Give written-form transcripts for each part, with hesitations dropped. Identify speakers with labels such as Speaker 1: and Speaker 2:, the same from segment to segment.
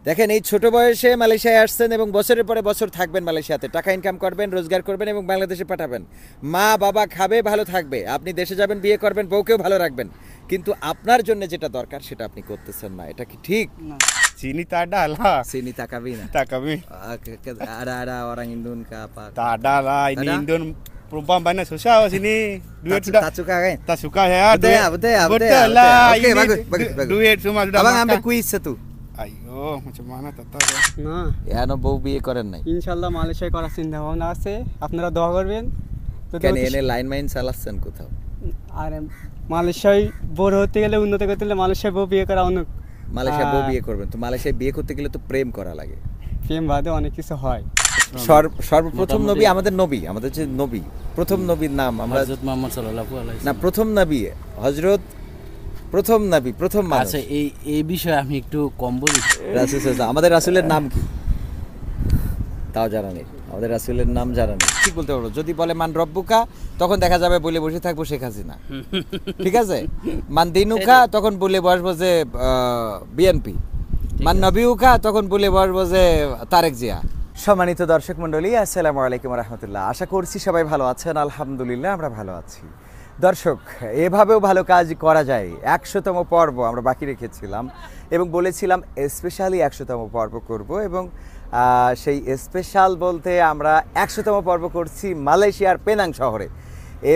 Speaker 1: দেখেন এই ছোট বয়সে মালয়েশিয়ায় আসছেন এবং বছরের পরে বছর থাকবেন মালয়েশিয়াতে, টাকা ইনকাম করবেন, রোজগার করবেন এবং বাংলাদেশে পাঠাবেন। মা বাবা খাবে, ভালো থাকবে, আপনি দেশে যাবেন, বিয়ে করবেন, বউকেও ভালো রাখবেন, কিন্তু আপনার জন্য যেটা দরকার সেটা আপনি করতেছেন না। এটা কি ঠিক?
Speaker 2: Sini tak ada lah.
Speaker 1: Sini tak kami na.
Speaker 2: Tak kami.
Speaker 1: Ada orang Indon ke apa?
Speaker 2: Tak ada lah. Ini
Speaker 1: Tak ada?
Speaker 2: Indon perempuan banyak susah sini. Duit sudah
Speaker 1: Tak suka kan?
Speaker 2: tak suka ya.
Speaker 1: Betul ya, betul ya, betul ya,
Speaker 2: Betul
Speaker 1: betul
Speaker 2: lah.
Speaker 1: ya. Okey,
Speaker 2: Ini
Speaker 1: bagus, bagus, bagus.
Speaker 2: Duit semua sudah
Speaker 1: Abang
Speaker 2: makan.
Speaker 1: ambil kuis satu.
Speaker 2: Ayo, macam mana tak tahu ya.
Speaker 3: না
Speaker 1: এখনো বউ বিয়ে করেন নাই?
Speaker 3: ইনশাল্লাহ মালয়েশিয়ায় করার চিন্তা ভাবনা আছে, আপনারা দোয়া করবেন। যদি
Speaker 1: কেন
Speaker 3: অতি-
Speaker 1: এনে লাইন মাইন চালাচ্ছেন কোথাও?
Speaker 3: আর মালয়েশিয়ায় বড় হতে গেলে, উন্নত করতে গেলে মালয়েশিয়ায় বউ বিয়ে করা অনেক
Speaker 1: মালয়েশিয়া বউ বিয়ে করবেন তো মালয়েশিয়ায় বিয়ে করতে গেলে তো প্রেম করা লাগে।
Speaker 3: প্রেম বাদে অনেক কিছু হয়।
Speaker 1: সর্বপ্রথম নবী আমাদের নবী, আমাদের যে নবী, প্রথম নবীর নাম আমরা
Speaker 4: হযরত মুহাম্মদ সাল্লাল্লাহু আলাইহি
Speaker 1: না, প্রথম নবী হযরত, প্রথম নবী, প্রথম মানুষ।
Speaker 4: আচ্ছা, এই বিষয়ে আমি একটু কম বলি।
Speaker 1: রাসূল সাল্লাল্লাহু, আমাদের রাসূলের নাম কি তাও জানা নেই, আমাদের রাসূলের নাম জানা নেই। ঠিক বলতে পারবো, যদি বলে মান রব্বুকা তখন দেখা যাবে বলে বসে থাকবো শেখ হাসিনা, ঠিক আছে? মান দিনুকা তখন বলে বসবো যে বিএনপি, মান নবীউকা তখন বলে বসবো যে তারেক জিয়া। সম্মানিত দর্শক মণ্ডলী, আসসালামু আলাইকুম রাহমাতুল্লাহ। আশা করছি সবাই ভালো আছেন। আলহামদুলিল্লাহ আমরা ভালো আছি। দর্শক, এভাবেও ভালো কাজ করা যায়। 100তম পর্ব আমরা বাকি রেখেছিলাম এবং বলেছিলাম স্পেশালি 100তম পর্ব করব, এবং সেই স্পেশাল বলতে আমরা 100তম পর্ব করছি মালয়েশিয়ার পেনাং শহরে।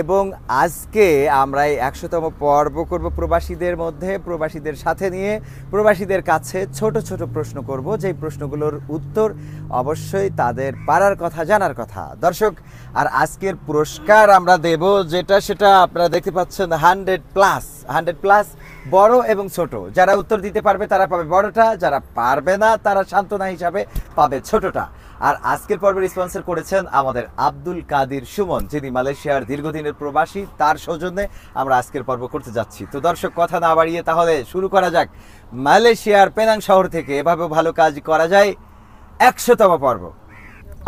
Speaker 1: এবং আজকে আমরা এই 100তম পর্ব করব প্রবাসীদের মধ্যে, প্রবাসীদের সাথে নিয়ে প্রবাসীদের কাছে ছোট ছোট প্রশ্ন করব, যেই প্রশ্নগুলোর উত্তর অবশ্যই তাদের পারার কথা, জানার কথা। দর্শক, আর আজকের পুরস্কার আমরা দেব যেটা, সেটা আপনারা দেখতে পাচ্ছেন 100+, বড় এবং ছোট। যারা উত্তর দিতে পারবে তারা পাবে বড়টা, যারা পারবে না তারা সান্ত্বনা হিসাবে পাবে ছোটটা। আর আজকের পর্বের স্পন্সর করেছেন আমাদের আব্দুল কাদির সুমন, যিনি মালয়েশিয়ার দীর্ঘদিনের প্রবাসী। তার সৌজন্যে আমরা আজকের পর্ব করতে যাচ্ছি। তো দর্শক, কথা না বাড়িয়ে তাহলে শুরু করা যাক মালয়েশিয়ার পেনাং শহর থেকে এভাবেও ভালো কাজ করা যায় 100তম পর্ব।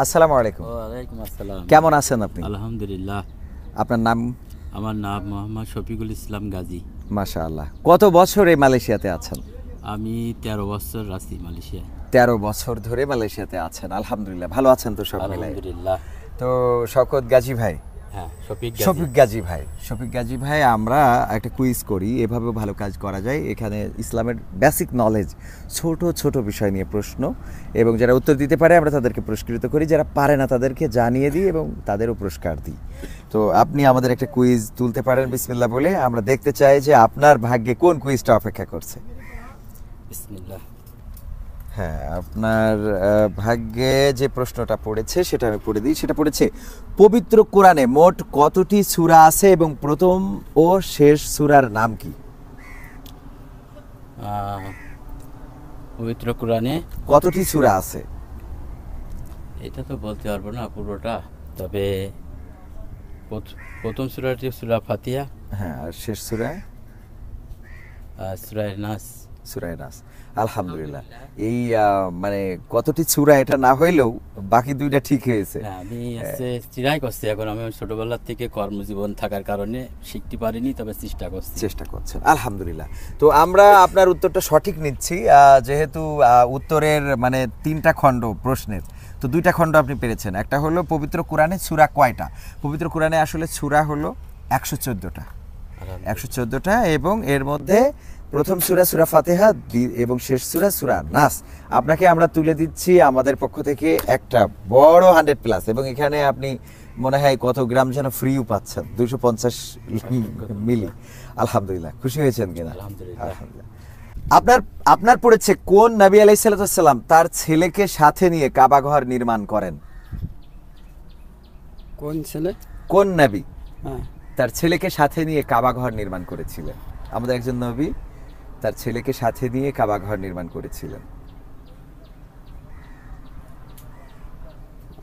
Speaker 1: আসসালামু আলাইকুম।
Speaker 4: ওয়ালাইকুম আসসালাম।
Speaker 1: কেমন আছেন আপনি?
Speaker 4: আলহামদুলিল্লাহ।
Speaker 1: আপনার নাম?
Speaker 4: আমার নাম মোহাম্মদ শফিকুল ইসলাম গাজী।
Speaker 1: মাশাআল্লাহ। কত বছর এই মালয়েশিয়াতে আছেন?
Speaker 4: আমি 13 বছর আছি মালয়েশিয়ায়।
Speaker 1: 13 বছর ধরে মালয়েশিয়াতে আছেন। আলহামদুলিল্লাহ, ভালো আছেন তো সব মিলে?
Speaker 4: আলহামদুলিল্লাহ।
Speaker 1: তো শওকত গাজী ভাই,
Speaker 4: হ্যাঁ, শফিক
Speaker 1: গাজী ভাই, আমরা একটা কুইজ করি, এভাবেও ভালো কাজ করা যায়। এখানে ইসলামের বেসিক নলেজ, ছোট ছোট বিষয় নিয়ে প্রশ্ন, এবং যারা উত্তর দিতে পারে আমরা তাদেরকে পুরস্কৃত করি, যারা পারে না তাদেরকে জানিয়ে দিই এবং তাদেরও পুরস্কার দিই। তো আপনি আমাদের একটা কুইজ তুলতে পারেন বিসমিল্লাহ বলে। আমরা দেখতে চাই যে আপনার ভাগ্যে কোন কুইজটা অপেক্ষা করছে।
Speaker 4: বিসমিল্লাহ।
Speaker 1: হ্যাঁ, আপনার ভাগ্যে যে প্রশ্নটা পড়েছে সেটা আমি পড়ে দিই। সেটা পড়েছে, পবিত্র কোরআনে মোট কতটি সূরা আছে এবং প্রথম ও শেষ সূরার নাম কি?
Speaker 4: পবিত্র কোরআনে
Speaker 1: কতটি সূরা আছে?
Speaker 4: এটা তো বলতে পারবো না পুরোটা, তবে প্রথম সূরাটি সূরা ফাতিহা,
Speaker 1: হ্যাঁ, আর শেষ সূরা
Speaker 4: সূরা নাস।
Speaker 1: সূরা নাস। আলহামদুলিল্লাহ। এই মানে কতটি সূরা এটা না হইলেও বাকি দুইটা ঠিক হয়েছে।
Speaker 4: হ্যাঁ, আমি চিরাই করছি। এখন আমি ছোটবেলার থেকে কর্মজীবন থাকার কারণে শিখতে পারিনি, তবে চেষ্টা
Speaker 1: করছেন। আলহামদুলিল্লাহ। তো আমরা আপনার উত্তরটা সঠিক নিচ্ছি, যেহেতু উত্তরের মানে 3টা খণ্ড প্রশ্নের, তো 2টা খণ্ড আপনি পেরেছেন। একটা হলো পবিত্র কোরআনে সূরা কয়টা? পবিত্র কোরআনে আসলে সূরা হলো 114টা, 114টা, এবং এর মধ্যে প্রথম সূরা সূরা ফাতিহা এবং শেষ সূরা সূরা নাস। আপনাকে আমরা তুলে দিচ্ছি আমাদের পক্ষ থেকে একটা বড় 100+, এবং এখানে আপনি মনে হয় কত গ্রাম যেন ফ্রিও পাচ্ছেন, 250 মিলি। আলহামদুলিল্লাহ, খুশি হয়েছেন কিনা?
Speaker 4: আলহামদুলিল্লাহ।
Speaker 1: আপনার পড়েছে, কোন নবী আলাইহিস সালাম তার ছেলেকে সাথে নিয়ে কাবা ঘর নির্মাণ করেন?
Speaker 3: কোন ছেলে?
Speaker 1: কোন নবী
Speaker 3: হ্যাঁ,
Speaker 1: তার ছেলেকে সাথে নিয়ে কাবা ঘর নির্মাণ করেছিলেন? আমাদের একজন নবী তার ছেলেকে সাথে নিয়ে কাবা ঘর নির্মাণ করেছিলেন।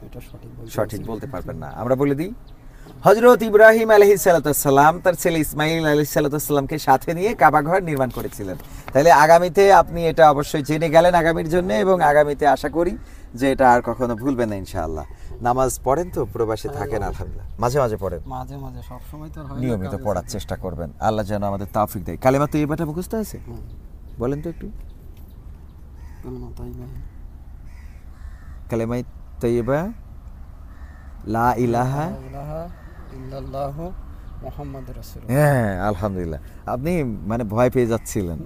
Speaker 3: এটা
Speaker 1: সঠিক বলতে পারবেন না, আমরা বলে দিই। হযরত ইব্রাহিম আলাইহিস সালাম তার ছেলে ইসমাইল আলাইহিস সালামকে সাথে নিয়ে কাবা ঘর নির্মাণ করেছিলেন। তাহলে আগামীতে আপনি এটা অবশ্যই জেনে গেলেন আগামীর জন্য, এবং আগামীতে আশা করি যে এটা আর কখনো ভুলবেন না ইনশাআল্লাহ। নামাজ পড়েন তো? প্রবাসে থাকেন? আলহামদুলিল্লাহ। মাঝে মাঝে পড়েন?
Speaker 3: মাঝে মাঝে, সব সময় তো হয় না।
Speaker 1: নিয়মিত পড়ার চেষ্টা করবেন, আল্লাহ যেন আমাদের তৌফিক দেয়। কালেমা তৈয়বাটা মুখস্থ আছে? বলেন তো একটু। কালেমাই তৈয়বা, লা ইলাহা। হ্যাঁ, আলহামদুলিল্লাহ। আপনি মানে ভয় পেয়ে যাচ্ছিলেন।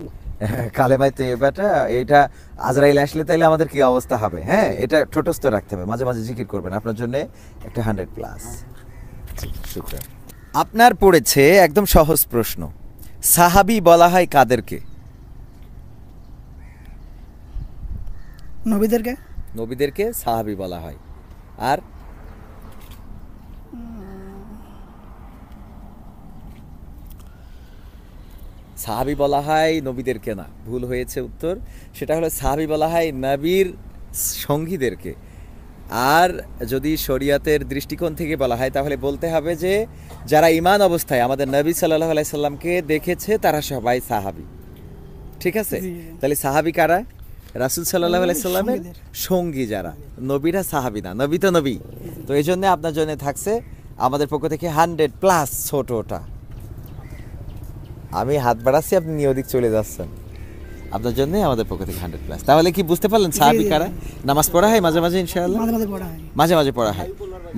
Speaker 1: কালেমাই তৈয়বাটা, এটা আজরাইল আসলে তাইলে আমাদের কি অবস্থা হবে? হ্যাঁ, এটা ঠোঁটস্থ রাখতে হবে, মাঝে মাঝে জিকির করবেন, আপনার জন্য একটা 100+। শুকরিয়া। আপনার পড়েছে একদম সহজ প্রশ্ন, সাহাবী বলা হয় কাদেরকে?
Speaker 5: নবীদেরকে।
Speaker 1: নবীদেরকে সাহাবী বলা হয়। আর সাহাবী বলা হয় নবীদেরকে না, ভুল হয়েছে উত্তর। সেটা হলো সাহাবী বলা হয় নবীর সঙ্গীদেরকে। আর যদি শরিয়তের দৃষ্টিকোণ থেকে বলা হয় তাহলে বলতে হবে যে যারা ঈমান অবস্থায় আমাদের নবী সাল্লাল্লাহু আলাইহি সাল্লামকে দেখেছে তারা সবাই সাহাবী। ঠিক আছে? তাহলে সাহাবী কারা? রাসূল সাল্লাল্লাহু আলাইহি সাল্লামের সঙ্গী যারা। নবীরা সাহাবী না, নবী তো নবী। তো এই জন্য আপনার জন্য থাকছে আমাদের পক্ষ থেকে 100+ ছোটটা। আমি হাত বাড়াচ্ছি, আপনি নিয়ে ওদিক চলে যাচ্ছেন। আপনার জন্য আমাদের পক্ষ থেকে 100+। তাহলে কি বুঝতে পারলেন সাহাবী কারা? নামাজ পড়া হয় মাঝে মাঝে ইনশাআল্লাহ,
Speaker 5: মাঝে মাঝে পড়া হয়।
Speaker 1: মাঝে মাঝে পড়া হয়,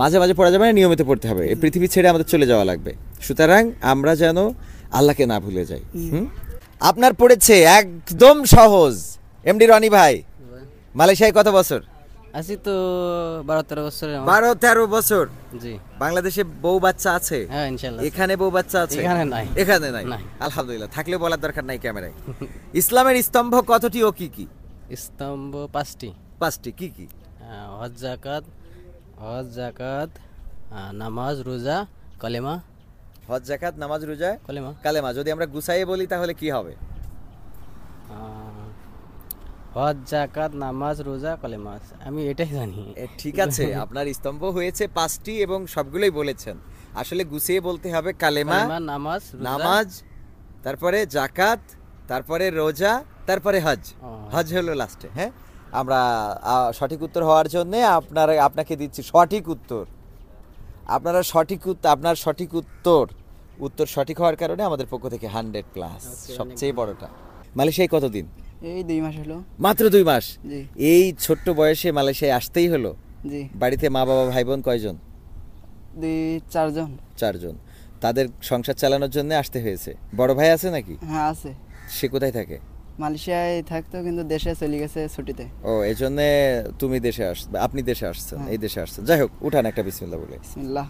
Speaker 1: মাঝে মাঝে পড়া যাবে না, নিয়মিত পড়তে হবে। এই পৃথিবী ছেড়ে আমাদের চলে যাওয়া লাগবে, সুতরাং আমরা যেন আল্লাহকে না ভুলে যাই। আপনার পড়েছে একদম সহজ, এমডি রনি ভাই মালয়েশিয়ায় কত বছর?
Speaker 6: আছি তো 12-13 বছর।
Speaker 1: 12-13 বছর।
Speaker 6: জি।
Speaker 1: বাংলাদেশে বউ বাচ্চা আছে?
Speaker 6: হ্যাঁ, ইনশাআল্লাহ।
Speaker 1: এখানে বউ বাচ্চা আছে?
Speaker 6: এখানে নাই।
Speaker 1: এখানে নাই।
Speaker 6: নাই।
Speaker 1: আলহামদুলিল্লাহ, থাকলে বলার দরকার নাই ক্যামেরায়। ইসলামের স্তম্ভ কতটি ও কি কি?
Speaker 6: স্তম্ভ 5টি।
Speaker 1: 5টি। কি কি?
Speaker 6: হজ যাকাত, নামাজ, রোজা, কলেমা।
Speaker 1: হজ, যাকাত, নামাজ, রোজা,
Speaker 6: কলেমা।
Speaker 1: কালেমা। যদি আমরা গুছাইয়ে বলি তাহলে কি হবে?
Speaker 6: হজ, যাকাত, নামাজ, রোজা, কলেমা। আমি এটাই জানি।
Speaker 1: ঠিক আছে, আপনার স্তম্ভ হয়েছে 5টি এবং সবগুলোই বলেছেন। আসলে গুছিয়ে বলতে হবে কালেমা,
Speaker 6: নামাজ,
Speaker 1: নামাজ, তারপরে যাকাত, তারপরে রোজা, তারপরে হজ। হজ হলো লাস্টে। হ্যাঁ, আমরা সঠিক উত্তর হওয়ার জন্য আপনাকে দিচ্ছি সঠিক উত্তর। আপনার সঠিক উত্তর সঠিক হওয়ার কারণে আমাদের পক্ষ থেকে 100+, সবচেয়ে বড়টা। মালয়েশিয়ায় কতদিন?
Speaker 5: এই 2 মাস হলো।
Speaker 1: মাত্র 2 মাস?
Speaker 5: জি।
Speaker 1: এই ছোট্ট বয়সে মালয়েশিয়ায় আসতেই হলো?
Speaker 5: জি।
Speaker 1: বাড়িতে মা বাবা ভাই বোন কয়জন?
Speaker 5: 2-4 জন।
Speaker 1: 4 জন। তাদের সংসার চালানোর জন্য আসতে হয়েছে। বড় ভাই আছে নাকি?
Speaker 5: হ্যাঁ, আছে।
Speaker 1: সে কোথায় থাকে?
Speaker 5: মালয়েশিয়ায় থাকতো, কিন্তু দেশে চলে গেছে ছুটিতে।
Speaker 1: ও, এই জন্য আপনি দেশে আসছেন, এই দেশে আসছেন। যাই হোক, উঠান একটা বিসমিল্লাহ বলে।
Speaker 5: বিসমিল্লাহ।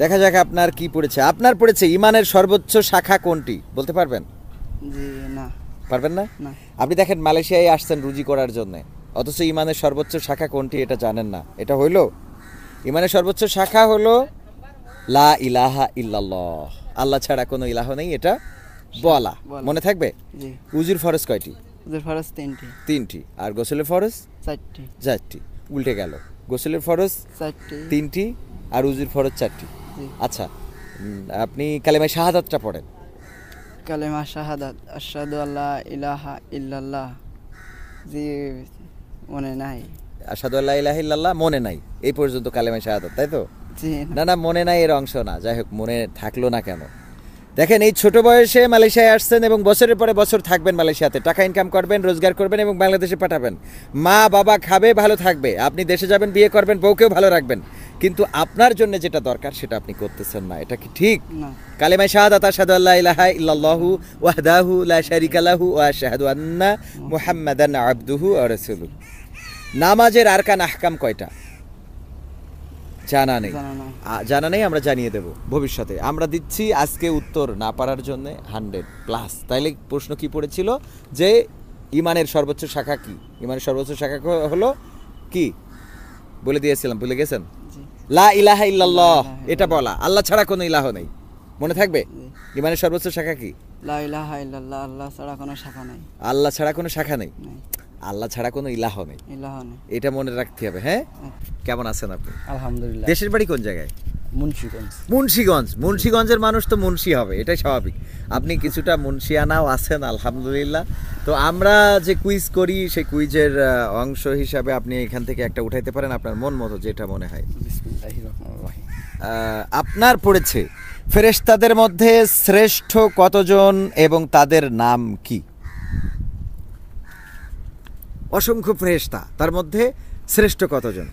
Speaker 1: দেখা যাক আপনার কি পড়েছে। আপনার পড়েছে ঈমানের সর্বোচ্চ শাখা কোনটি? বলতে পারবেন?
Speaker 5: জি না।
Speaker 1: পারবেন না?
Speaker 5: না।
Speaker 1: আপনি দেখেন মালয়েশিয়ায় আসছেন রুজি করার জন্য, অথচ ঈমানের সর্বোচ্চ শাখা কোনটি এটা জানেন না। এটা হইল ঈমানের সর্বোচ্চ শাখা হলো লা ইলাহা ইল্লাল্লাহ, আল্লাহ ছাড়া কোনো ইলাহ নেই, এটা বলা। মনে থাকবে?
Speaker 5: জি।
Speaker 1: উজুর ফরজ কয়টি?
Speaker 5: ওদের ফরজ 3টি।
Speaker 1: 3টি। আর গোসলের ফরজ?
Speaker 5: 4টি।
Speaker 1: 4টি। উল্টে গেল, গোসলের ফরজ
Speaker 5: 4টি।
Speaker 1: 3টি আর উজুর ফরজ 4টি।
Speaker 5: জি।
Speaker 1: আচ্ছা, আপনি কালেমা শাহাদাতটা পড়েন।
Speaker 5: কালেমা শাহাদাত, আশহাদু আল্লা ইলাহা ইল্লাল্লাহ। জি, মনে নাই।
Speaker 1: আশহাদু আল্লা ইলাহা ইল্লাল্লাহ মনে নাই, এই পর্যন্ত কালেমা শাহাদাত, তাই তো?
Speaker 5: জি
Speaker 1: না, মনে নাই এর অংশ না। যাই হোক, মনে থাকলো না কেন? দেখেন, এই ছোট বয়সে মালয়েশিয়ায় আসছেন এবং বছরের পরে বছর থাকবেন মালয়েশিয়াতে, টাকা ইনকাম করবেন, রোজগার করবেন এবং বাংলাদেশে পাঠাবেন। মা বাবা খাবে, ভালো থাকবে, আপনি দেশে যাবেন, বিয়ে করবেন, বউকেও ভালো রাখবেন, কিন্তু আপনার জন্য যেটা দরকার সেটা আপনি করতেছেন না। এটা কি ঠিক?
Speaker 5: না।
Speaker 1: কালেমা শাহাদাত, আশহাদু আল্লা ইলাহা ইল্লাল্লাহু ওয়াহদাহু লা শারীকা লাহু ওয়া আশহাদু আন্না মুহাম্মাদান আবদুহু ওয়া রাসূলুহু। নামাজের আরকান আহকাম কয়টা? জানা নেই। জানা নেই, আমরা জানিয়ে দেব ভবিষ্যতে। আমরা দিচ্ছি আজকে উত্তর না পারার জন্য 100+। তাইলে প্রশ্ন কি পড়েছিল যে ঈমানের সর্বোচ্চ শাখা কি? ঈমানের সর্বোচ্চ শাখা হলো কি? বলে দিয়েছিলাম, ভুলে গেছেন? লা ইলাহা ইল্লাল্লাহ, এটা বলা, আল্লাহ ছাড়া কোনো ইলাহ নেই। মনে থাকবে? ঈমানের সর্বোচ্চ শাখা কি?
Speaker 5: লা ইলাহা ইল্লাল্লাহ, আল্লাহ ছাড়া কোনো শাখা নাই।
Speaker 1: আল্লাহ ছাড়া কোনো শাখা নেই, আল্লাহ ছাড়া কোনো ইলাহ নেই,
Speaker 5: ইলাহ নেই।
Speaker 1: এটা মনে রাখতে হবে। হ্যাঁ, কেমন আছেন আপনি?
Speaker 6: আলহামদুলিল্লাহ।
Speaker 1: দেশের বাড়ি কোন জায়গায়?
Speaker 6: মুন্সিগঞ্জ।
Speaker 1: মুন্সিগঞ্জের মানুষ তো মুন্সি হবে, এটাই স্বাভাবিক। আপনি কিছুটা মুন্সিয়ানাও আছেন, আলহামদুলিল্লাহ। তো আমরা যে কুইজ করি সেই কুইজের অংশ হিসাবে আপনি এখান থেকে একটা উঠাইতে পারেন আপনার মন মতো, যেটা মনে হয়। আপনার পড়েছে ফেরেশতাদের মধ্যে শ্রেষ্ঠ কতজন এবং তাদের নাম কি? অসংখ্য ফেরেশতা, তার মধ্যে শ্রেষ্ঠ কতজন?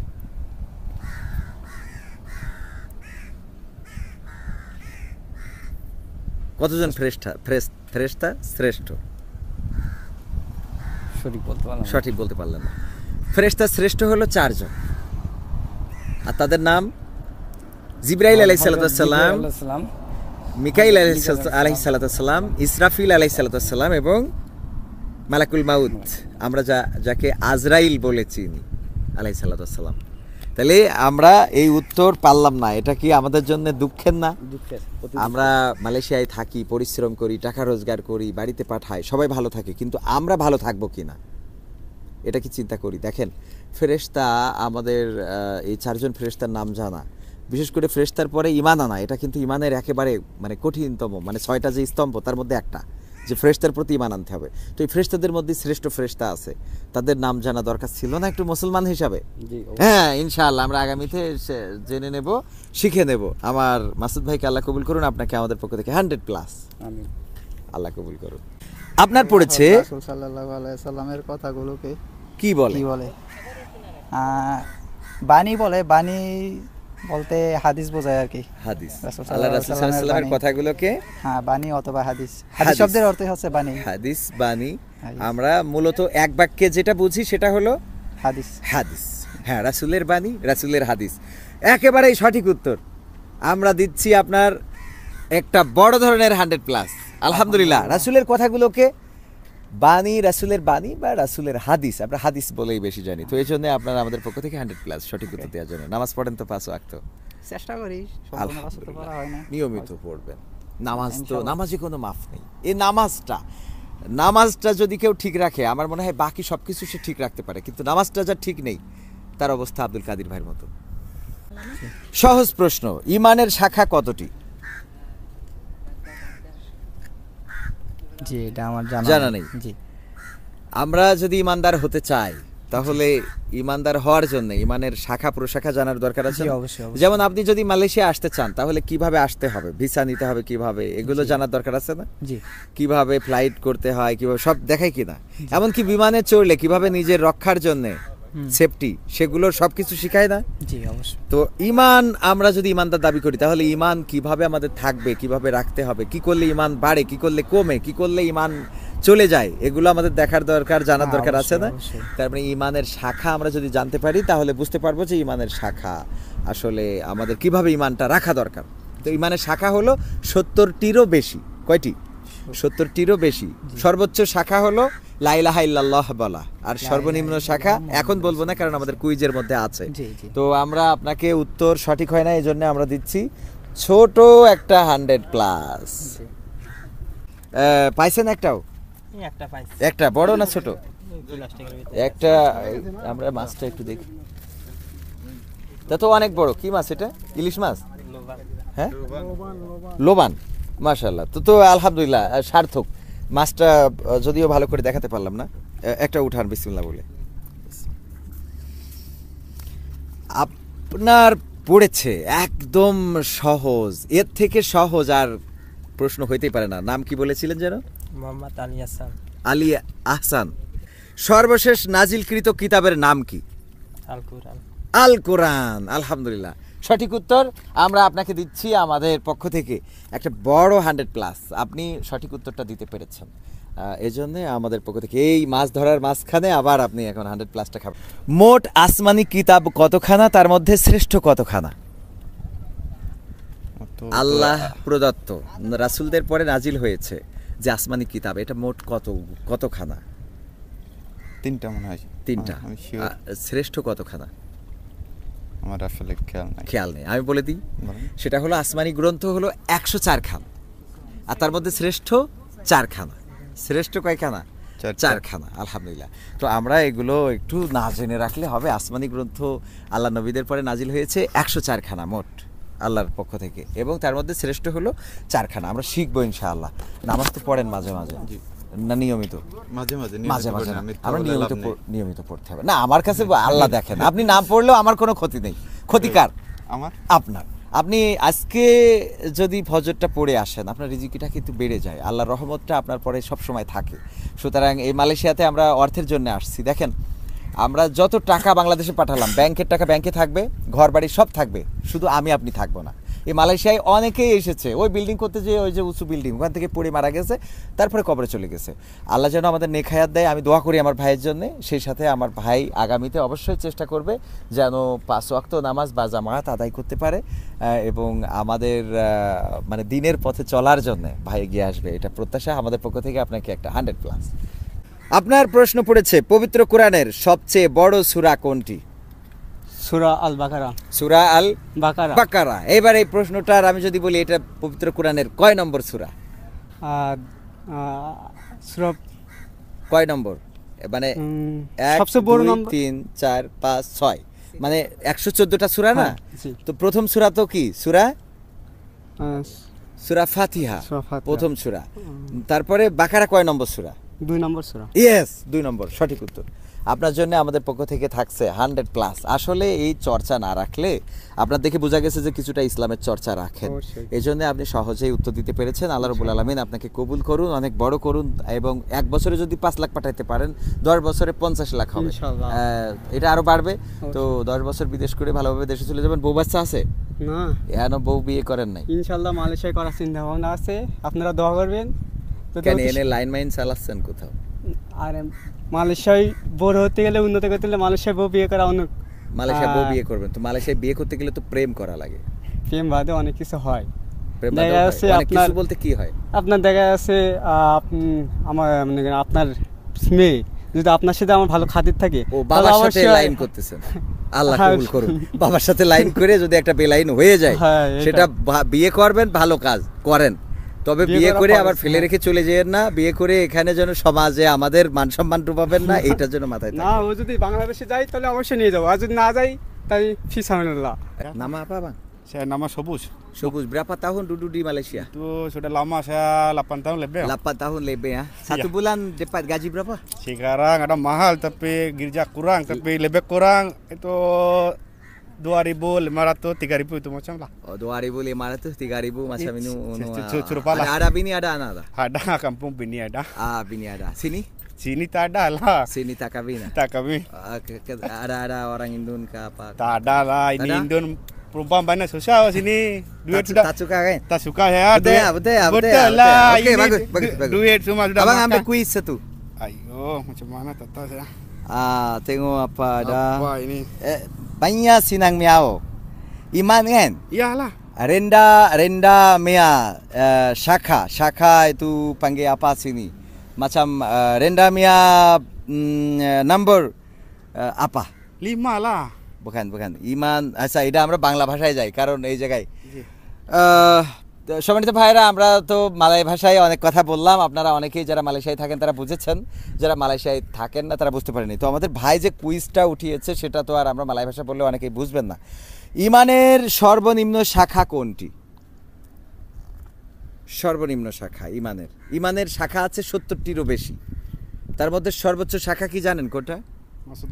Speaker 1: কতজন ফেরেশতা শ্রেষ্ঠ? সঠিক বলতে পারলেন না। ফেরেশতা শ্রেষ্ঠ হলো 4 জন, আর তাদের নাম জিবরাইল আলাইহিস সালাম, মিকাইল আলাইহিস সালাম, ইসরাফিল আলাইহিস সালাম এবং মালাকুল মাউত, আমরা যাকে আজরাইল বলে চিনি, আলাইহিস সালাম। তাহলে আমরা এই উত্তর পারলাম না, এটা কি আমাদের জন্য দুঃখের না? আমরা মালয়েশিয়ায় থাকি, পরিশ্রম করি, টাকা রোজগার করি, বাড়িতে পাঠাই, সবাই ভালো থাকে, কিন্তু আমরা ভালো থাকবো কিনা এটা কি চিন্তা করি? দেখেন, ফেরেশতা আমাদের এই 4 জন ফেরেশতার নাম জানা, বিশেষ করে ফেরেশতার পরে ঈমান আনা, এটা কিন্তু ঈমানের একেবারে মানে কঠিনতম, মানে 6টা যে স্তম্ভ তার মধ্যে একটা, যে ফেরেশতার প্রতি ঈমান আনতে হবে। তো এই ফেরেশতাদের মধ্যে শ্রেষ্ঠ ফেরেশতা আছে, তাদের নাম জানা দরকার ছিল না একটু মুসলমান হিসাবে? হ্যাঁ, ইনশাআল্লাহ আমরা আগামীতে জেনে নেব, শিখে নেব। আমার মাসুদ ভাইকে আল্লাহ কবুল করুন, আপনাকে আমাদের পক্ষ থেকে 100+। আমিন, আল্লাহ কবুল করুন। আপনার পড়েছে
Speaker 7: রাসূল সাল্লাল্লাহু আলাইহি সাল্লামের কথাগুলোকে
Speaker 1: কি বলে?
Speaker 7: বাণী বলে, বাণী বলতে হাদিস বোঝায় আর কি।
Speaker 1: হাদিস,
Speaker 7: রাসূল
Speaker 1: আল্লাহ রাসূল সাল্লাল্লাহু আলাইহি সাল্লামের কথাগুলোকে
Speaker 7: হ্যাঁ বাণী অথবা হাদিস। হাদিস শব্দের অর্থ হচ্ছে বাণী।
Speaker 1: হাদিস, বাণী। আমরা মূলত এক বাক্যে যেটা বুঝি সেটা হলো
Speaker 7: হাদিস।
Speaker 1: হাদিস, হ্যাঁ, রাসূলের বাণী, রাসূলের হাদিস, একেবারেই সঠিক উত্তর আমরা দিচ্ছি আপনার একটা বড় ধরনের 100+। আলহামদুলিল্লাহ। রাসূলের কথাগুলোকে বাণী, রাসূলের বাণী বা রাসূলের হাদিস, আমরা হাদিস বলেই বেশি জানি, তো এই জন্য আপনারা আমাদের পক্ষ থেকে 100+ সঠিক উত্তর দেওয়ার জন্য। নামাজ পড়েন তো 5 ওয়াক্ত?
Speaker 7: চেষ্টা করি, সম্পূর্ণ পাঁচ ওয়াক্ত পড়া হয় না।
Speaker 1: নিয়মিত পড়বেন। নামাজ তো, নামাজে কোনো মাফ নেই। এই নামাজটা যদি কেউ ঠিক রাখে, আমার মনে হয় বাকি সবকিছু সে ঠিক রাখতে পারে, কিন্তু নামাজটা যা ঠিক নেই তার অবস্থা আব্দুল কাদির ভাইয়ের মতো। সহজ প্রশ্ন, ঈমানের শাখা কতটি?
Speaker 7: জি, এটা আমার
Speaker 1: জানা নেই।
Speaker 7: জি।
Speaker 1: আমরা যদি ঈমানদার হতে চাই, তাহলে ঈমানদার হওয়ার জন্য ঈমানের শাখা প্রশাখা জানার দরকার আছে। যেমন আপনি যদি মালয়েশিয়া আসতে চান, তাহলে কিভাবে আসতে হবে, ভিসা নিতে হবে কিভাবে, এগুলো জানার দরকার আছে না?
Speaker 7: জি।
Speaker 1: কিভাবে ফ্লাইট করতে হয়, কিভাবে সব দেখায় কিনা, এমনকি বিমানে চড়লে কিভাবে নিজের রক্ষার জন্য সেফটি, সেগুলো সবকিছু শিখায় না?
Speaker 7: জি, অবশ্যই।
Speaker 1: তো ঈমান, আমরা যদি ঈমানদার দাবি করি, তাহলে ঈমান কিভাবে আমাদের থাকবে, কিভাবে রাখতে হবে, কি করলে ঈমান বাড়ে, কি করলে কমে, কি করলে ঈমান চলে যায়, এগুলো আমাদের দেখার দরকার, জানার দরকার আছে না? তারপরে ঈমানের শাখা আমরা যদি জানতে পারি, তাহলে বুঝতে পারবো যে ঈমানের শাখা আসলে আমাদের কিভাবে ঈমানটা রাখা দরকার। তো ঈমানের শাখা হলো 70টিরও বেশি। কয়টি? 70টিরও বেশি। সর্বোচ্চ শাখা হলো লা ইলাহা ইল্লাল্লাহ বলা, আর সর্বনিম্ন শাখা এখন বলবো না, কারণ আমাদের কুইজের মধ্যে আছে। তো আমরা আপনাকে উত্তর সঠিক হয় না, এই জন্য আমরা দিচ্ছি ছোট একটা 100+। পাইছেন একটাও? একটা বড় না ছোট? একটা, আমরা মাছটা একটু দেখি। তা তো অনেক বড়। কি মাছ এটা? ইলিশ মাছ? হ্যাঁ, লোবান। মাশাআল্লাহ। তো আলহামদুলিল্লাহ, সার্থক। মাছটা যদিও ভালো করে দেখাতে পারলাম না, একটা উঠান বিসমিল্লাহ বলে। আপনার পড়েছে একদম সহজ, এর থেকে সহজ আর প্রশ্ন হইতেই পারে না। নাম কি বলেছিলেন যেন?
Speaker 6: মোহাম্মদ আলী আহসান।
Speaker 1: আলী আহসান। সর্বশেষ নাজিলকৃত কিতাবের নাম কি?
Speaker 6: আল কোরআন।
Speaker 1: আল কোরআন। আলহামদুলিল্লাহ, সঠিক উত্তর আমরা আপনাকে দিচ্ছি আমাদের পক্ষ থেকে একটা বড় 100+। আপনি সঠিক উত্তরটা দিতে পেরেছেন, এই জন্য আমাদের পক্ষ থেকে এই মাছ ধরার মাঝখানে আবার আপনি এখন 100+টা খাবেন। মোট আসমানি কিতাব কতখানা, তার মধ্যে শ্রেষ্ঠ কতখানা? আল্লাহ প্রদত্ত, রাসূলদের পরে নাজিল হয়েছে যে আসমানি কিতাব, এটা মোট কতখানা?
Speaker 8: 3টা মনে হয়।
Speaker 1: 3টা। শ্রেষ্ঠ কতখানা?
Speaker 8: আমার আসলে
Speaker 1: খেয়াল নেই, আমি বলে দিই। সেটা হলো আসমানি গ্রন্থ হলো 104 খানা, আর তার মধ্যে শ্রেষ্ঠ 4 খানা। শ্রেষ্ঠ কয়খানা? 4 খানা। আলহামদুলিল্লাহ। তো আমরা এগুলো একটু না জেনে রাখলে হবে। আসমানি গ্রন্থ আল্লাহ নবীদের পরে নাজিল হয়েছে 104 খানা মোট আল্লাহর পক্ষ থেকে, এবং তার মধ্যে শ্রেষ্ঠ হলো 4 খানা। আমরা শিখবো ইনশাআল্লাহ। নামাজ তো পড়েন মাঝে মাঝে না? নিয়মিত? মাঝে মাঝে আমরা নিয়মিত পড়তে হবে না। আমার কাছে আল্লাহ দেখেন, আপনি না পড়লেও আমার কোনো ক্ষতি নেই। ক্ষতিকার আপনার। আপনি আজকে যদি ফজরটা পড়ে আসেন আপনার রিজিকিটা কিন্তু বেড়ে যায়, আল্লাহর রহমতটা আপনার পরে সব সময় থাকে। সুতরাং এই মালয়েশিয়াতে আমরা অর্থের জন্য আসছি। দেখেন আমরা যত টাকা বাংলাদেশে পাঠালাম, ব্যাংকের টাকা ব্যাংকে থাকবে, ঘর বাড়ি সব থাকবে, শুধু আমি আপনি থাকবো না। এই মালয়েশিয়ায় অনেকেই এসেছে ওই বিল্ডিং করতে, যে ওই যে উঁচু বিল্ডিং ওখান থেকে পড়ে মারা গেছে, তারপরে কবরে চলে গেছে। আল্লাহ যেন আমাদের নেক হায়াত দেয়, আমি দোয়া করি আমার ভাইয়ের জন্য। সেই সাথে আমার ভাই আগামীতে অবশ্যই চেষ্টা করবে যেন 5 ওয়াক্ত নামাজ বা জামাত আদায় করতে পারে এবং আমাদের মানে দিনের পথে চলার জন্য ভাই এগিয়ে আসবে, এটা প্রত্যাশা আমাদের পক্ষ থেকে। আপনাকে একটা 100+। আপনার প্রশ্ন পড়েছে পবিত্র কোরআনের সবচেয়ে বড় সূরা কোনটি?
Speaker 3: সূরা আল বাকারা।
Speaker 1: সূরা আল
Speaker 3: বাকারা।
Speaker 1: বাকারা। এবার এই প্রশ্নটার আমি যদি বলি এটা পবিত্র কোরআনের কয় নম্বর সূরা?
Speaker 3: আর সূরা
Speaker 1: কয় নম্বর? মানে
Speaker 3: সবচেয়ে বড় নম্বর
Speaker 1: 3 4 5 6, মানে 114টা সূরা না?
Speaker 3: হ্যাঁ, জি।
Speaker 1: তো প্রথম সূরা তো কি সূরা? সূরা ফাতিহা,
Speaker 3: সূরা ফাতিহা।
Speaker 1: প্রথম সূরা। তারপরে বাকারা কয় নম্বর সূরা?
Speaker 3: 2 নম্বর সূরা।
Speaker 1: ইয়েস, 2 নম্বর সঠিক উত্তর। আপনার জন্য আমাদের পক্ষ থেকে থাকছে 100+। আসলে এই চর্চা না রাখলে আপনার দেখে বোঝা গেছে যে কিছুটা ইসলামের চর্চা রাখেন,
Speaker 3: অবশ্যই।
Speaker 1: এই জন্য আপনি সহজেই উত্তর দিতে পেরেছেন। আল্লাহ রাব্বুল আলামিন আপনাকে কবুল করুন, অনেক বড় করুন, এবং 1 বছরে যদি 5 লাখ পাঠাইতে পারেন 10 বছরে 50 লাখ হবে
Speaker 3: ইনশাআল্লাহ।
Speaker 1: এটা আরো বাড়বে। তো 10 বছর বিদেশ করে ভালোভাবে দেশে চলে যাবেন। বউ বাচ্চা আছে
Speaker 3: না,
Speaker 1: এখনো? বউ বিয়ে করেন নাই?
Speaker 3: ইনশাআল্লাহ মালয়েশিয়ায় করার চিন্তা ভাবনা আছে, আপনারা দোয়া করবেন।
Speaker 1: কেন এনে লাইন মাইন চালাচ্ছেন কোথাও?
Speaker 3: আর মালয়েশিয়ায় বড় হতে গেলে, উন্নত করতে গেলে মালয়েশিয়ায় বউ বিয়ে করা অনেক।
Speaker 1: মালয়েশিয়া বউ বিয়ে করবেন? তো মালয়েশিয়ায় বিয়ে করতে গেলে তো প্রেম করা লাগে।
Speaker 3: প্রেম বাদে অনেক কিছু হয়।
Speaker 1: প্রেম
Speaker 3: দেখা
Speaker 1: বাদেও
Speaker 3: যাচ্ছে
Speaker 1: হয়? অনেক কিছু
Speaker 3: আপনার-
Speaker 1: বলতে কি হয়?
Speaker 3: আপনার দেখা যাচ্ছে আমার মানে আপনার মেয়ে যদি আপনার সাথে আমার ভালো খাতির থাকে,
Speaker 1: ও
Speaker 3: তাহলে
Speaker 1: বাবার সাথে
Speaker 3: অবশ্যই-
Speaker 1: লাইন করতেছেন, আল্লাহ
Speaker 3: হ্যাঁ,
Speaker 1: কবুল করুন। বাবার সাথে লাইন করে যদি একটা বেলাইন হয়ে যায়,
Speaker 3: হ্যাঁ, এটা।
Speaker 1: সেটা বিয়ে করবেন, ভালো কাজ করেন। তবে
Speaker 3: বিয়ে
Speaker 1: বিয়ে
Speaker 3: করা
Speaker 1: করে
Speaker 3: ফরজ,
Speaker 1: আবার ফেলে
Speaker 3: হ্যাঁ।
Speaker 1: রেখে চলে যেন না। বিয়ে করে এখানে যেন সমাজে আমাদের মান সম্মান ডুবাবেন না, এইটার জন্য মাথায়
Speaker 3: না,
Speaker 1: থাকে।
Speaker 3: ও যদি বাংলাদেশে যায় তাহলে অবশ্যই নিয়ে যাবো, আর যদি না যাই তাই ফিসানুল্লাহ।
Speaker 1: Nama apa bang?
Speaker 2: Saya nama Sobus.
Speaker 1: Sobus. Berapa tahun duduk di Malaysia?
Speaker 2: Itu sudah lama, saya 8 tahun lebih.
Speaker 1: 8 tahun lebih ya. Satu bulan dapat gaji berapa?
Speaker 2: Sekarang ada mahal tapi gereja kurang, tapi lebih kurang itu 2.500, 3.000 itu macam lah.
Speaker 1: Oh, 2.500, 3.000 macam ini.
Speaker 2: Suruh pala.
Speaker 1: Ada bini, ada anak tak?
Speaker 2: Ada kampung bini ada.
Speaker 1: Ah, bini ada. Sini?
Speaker 2: Sini tak ada lah.
Speaker 1: Sini tak kawin.
Speaker 2: Tak kami.
Speaker 1: Ada orang Indon ke apa?
Speaker 2: Tak ada lah. Ini
Speaker 1: Tak ada?
Speaker 2: Indon perempuan banyak susah sini. Duit sudah
Speaker 1: Tak suka kan?
Speaker 2: tak suka ya.
Speaker 1: Betul ya, betul ya, betul ya,
Speaker 2: Betul
Speaker 1: betul
Speaker 2: lah.
Speaker 1: ya. Okey,
Speaker 2: Ini
Speaker 1: bagus, bagus, bagus.
Speaker 2: Duit semua sudah
Speaker 1: Abang
Speaker 2: makan.
Speaker 1: ambil kuis satu.
Speaker 2: Ayo, macam mana tak tahu saya.
Speaker 1: Ah, tengok apa ada.
Speaker 2: Apa ini?
Speaker 1: Banyak sinang miao. Iman kan?
Speaker 2: Iyalah.
Speaker 1: Renda Mia Shaka itu panggil apa sini? Macam Renda Mia number apa?
Speaker 2: 5 lah.
Speaker 1: Bukan. Iman আচ্ছা এটা আমরা বাংলা ভাষায় যাই, কারণ এই জায়গায় সম্মানিত ভাইরা, আমরা তো মালয় ভাষায় অনেক কথা বললাম। আপনারা অনেকেই যারা মালয়েশিয়ায় থাকেন তারা বুঝেছেন, যারা মালয়েশিয়ায় থাকেন না তারা বুঝতে পারেনি। তো আমাদের ভাই যে কুইজটা উঠিয়েছে সেটা তো আর আমরা মালয় ভাষা বললে অনেকেই বুঝবেন না। ইমানের সর্বনিম্ন শাখা কোনটি? সর্বনিম্ন শাখা ইমানের শাখা আছে 70টিরও বেশি। তার মধ্যে সর্বোচ্চ শাখা কি জানেন কোনটা?
Speaker 2: Maksud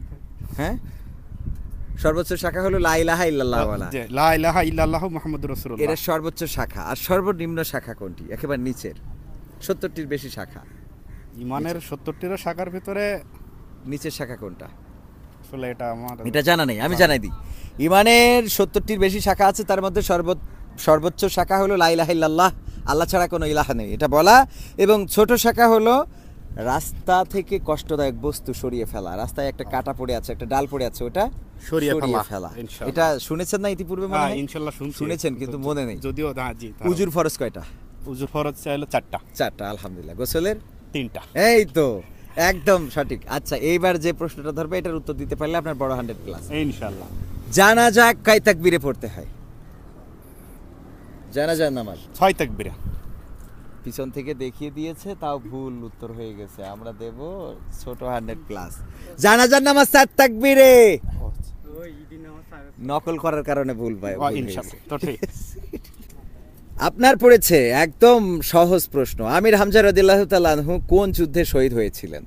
Speaker 1: হ্যাঁ, সর্বোচ্চ শাখা হলো লা ইলাহা ইল্লাল্লাহ ওয়ালা।
Speaker 2: La ilaha illallah Muhammadur Rasulullah.
Speaker 1: এটা সর্বোচ্চ শাখা। আর সর্বনিম্ন শাখা কোনটি? একেবারে নিচের, 70টির বেশি শাখা।
Speaker 2: ইমানের 70টির শাখার ভিতরে
Speaker 1: নিচের শাখা কোনটা?
Speaker 2: আসলে এটা আমার
Speaker 1: এটা জানা নেই, আমি জানাই দিই। ইমানের 70টির বেশি শাখা আছে, তার মধ্যে সর্বোচ্চ শাখা হলো লা ইলাহা ইল্লাল্লাহ, আল্লাহ ছাড়া কোনো ইলাহা নেই, এটা বলা। এবং ছোট শাখা হলো রাস্তা থেকে কষ্টদায়ক বস্তু সরিয়ে ফেলা। রাস্তায় একটা কাটা পড়ে আছে, একটা ডাল পড়ে আছে, ওটা
Speaker 2: সরিয়ে ফেলা।
Speaker 1: এটা শুনেছেন না ইতিপূর্বে? মনে হয়
Speaker 2: ইনশাআল্লাহ
Speaker 1: শুনেছেন, কিন্তু মনে নেই।
Speaker 2: যদিও জি।
Speaker 1: উজুর ফরজ কয়টা?
Speaker 2: উজুর ফরজ চাইলো 4টা।
Speaker 1: 4টা, আলহামদুলিল্লাহ। গোসলের
Speaker 2: 3টা।
Speaker 1: এই তো একদম সঠিক। আচ্ছা, এইবার যে প্রশ্নটা ধরবে এটার উত্তর দিতে পারলে আপনার বড় 100+।
Speaker 2: ইনশাআল্লাহ।
Speaker 1: জানাজা কয় তাকবীরে পড়তে হয়? জানাজার নামাজ
Speaker 2: 6 তাকবীর।
Speaker 1: পিছন থেকে দেখিয়ে দিয়েছে, তাও ভুল উত্তর হয়ে গেছে। আমরা দেব ছোট 100+। জানাজার নামাজ 7 তাকবীরে। নকল করার কারণে ভুল পায়।
Speaker 2: ইনশাআল্লাহ তো ঠিক।
Speaker 1: আপনার পড়েছে একদম সহজ প্রশ্ন। আমির হামজা রাদিয়াল্লাহু তাআলা আনহু কোন যুদ্ধে শহীদ হয়েছিলেন?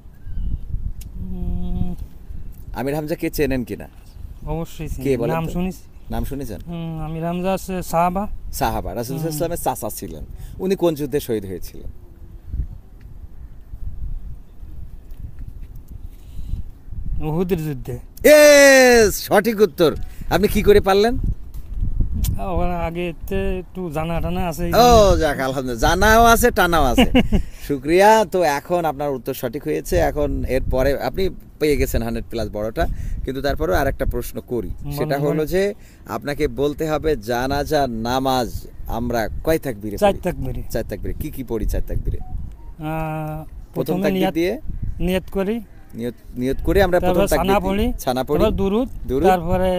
Speaker 1: আমির হামজা কে চেনেন কিনা?
Speaker 9: অবশ্যই
Speaker 1: কে বলেন
Speaker 9: নাম
Speaker 1: তো?
Speaker 9: শুনিস।
Speaker 1: নাম শুনেছেন?
Speaker 9: আমি রামজা সাহাবা।
Speaker 1: সাহাবা, রাসূল সাল্লাল্লাহু আলাইহি ওয়াসাল্লামের চাচা ছিলেন। উনি কোন যুদ্ধে শহীদ হয়েছিলেন?
Speaker 9: উহুদের যুদ্ধে।
Speaker 1: ইয়েস, সঠিক উত্তর। আপনি কি করে পারলেন?
Speaker 9: ওখানে আগে একটু জানা টানা আছে।
Speaker 1: ও যাক, আলহামদুলিল্লাহ, জানাও আছে টানাও আছে। শুকরিয়া। তো এখন আপনার উত্তর সঠিক হয়েছে। এখন এরপরে আপনি পেয়ে গেছেন 100+ বড়টা, কিন্তু তারপরেও আরেকটা প্রশ্ন করি। সেটা হলো যে আপনাকে বলতে হবে জানাজা নামাজ আমরা কয় তাকবীরে পড়ি?
Speaker 9: 4 তাকবীরে।
Speaker 1: 4 তাকবীরে কি কি পড়ি 4 তাকবীরে? প্রথম
Speaker 9: প্রথমে
Speaker 1: তাকবীর দিয়ে
Speaker 9: নিয়ত করি,
Speaker 1: নিয়ত করে আমরা প্রথম
Speaker 9: তারপর ছানা পড়ি,
Speaker 1: ছানা পড়ি,
Speaker 9: তারপর দুরুদ,
Speaker 1: দুরুদ,
Speaker 9: তারপরে